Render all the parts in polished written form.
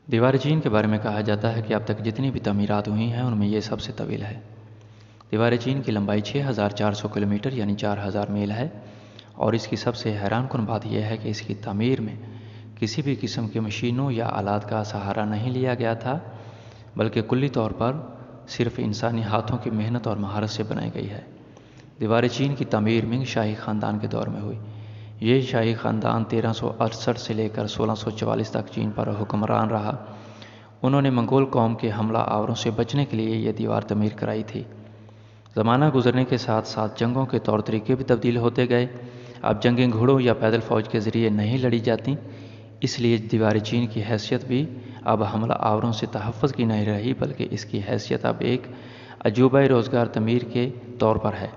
دیوار چین کے بارے میں کہا جاتا ہے کہ اب تک جتنی بھی تعمیرات ہوئی ہیں ان میں یہ سب سے طویل ہے۔ دیوار چین کی لمبائی 6400 کلومیٹر یعنی 4000 میل ہے، اور اس کی سب سے حیران کن بات یہ ہے کہ اس کی تعمیر میں کسی بھی قسم کی مشینوں یا آلات کا سہارا نہیں لیا گیا تھا، بلکہ کلی طور پر صرف انسانی ہاتھوں کی محنت اور مہارت سے بنائی گئی ہے۔ دیوار چین کی تعمیر منگ شاہی خاندان کے دور میں ہوئی۔ یہ شاہی خاندان 1368 سے لے کر 1644 تک چین پر حکمران رہا۔ انہوں نے منگول قوم کے حملہ آوروں سے بچنے کے لیے یہ دیوار تعمیر کرائی تھی۔ زمانہ گزرنے کے ساتھ ساتھ جنگوں کے طور طریقے بھی تبدیل ہوتے گئے۔ اب جنگیں گھوڑوں یا پیدل فوج کے ذریعے نہیں لڑی جاتیں، اس لیے دیوار چین کی حیثیت بھی اب حملہ آوروں سے تحفظ کی نہیں رہی، بلکہ اس کی حیثیت اب ایک عجوبہ روزگار تعمیر کے طور پر ہے۔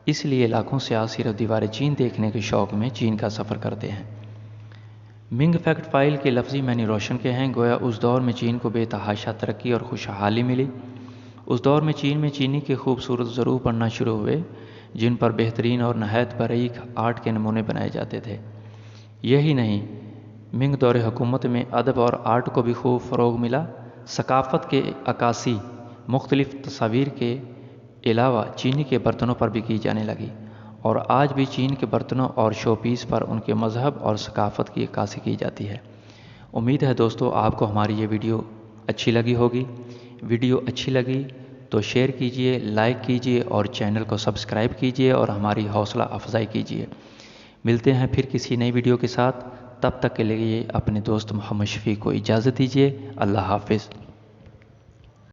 اس لیے لاکھوں سیاح صرف دیوار چین دیکھنے کے شوق میں چین کا سفر کرتے ہیں۔ منگ فیکٹ فائل کے لفظی معنی روشن کے ہیں، گویا اس دور میں چین کو بے تحاشا ترقی اور خوشحالی ملی۔ اس دور میں چین چینی کے خوبصورت ضروح بننا شروع ہوئے، جن پر بہترین اور نہایت باریک آرٹ کے نمونے بنائے جاتے تھے۔ یہی نہیں، منگ دور حکومت میں ادب اور آرٹ کو بھی خوب فروغ ملا۔ ثقافت کے عکاسی مختلف تصاویر کے علاوہ چینی کے برتنوں پر بھی کی جانے لگی، اور آج بھی چین کے برتنوں اور شو پیس پر ان کے مذہب اور ثقافت کی عکاسی کی جاتی ہے۔ امید ہے دوستو آپ کو ہماری یہ ویڈیو اچھی لگی ہوگی۔ ویڈیو اچھی لگی تو شیئر کیجئے، لائک کیجئے اور چینل کو سبسکرائب کیجئے اور ہماری حوصلہ افزائی کیجئے۔ ملتے ہیں پھر کسی نئی ویڈیو کے ساتھ، تب تک کے لیے اپنے دوست محمد شفیق کو اجازت دیجئے۔ اللہ حافظ۔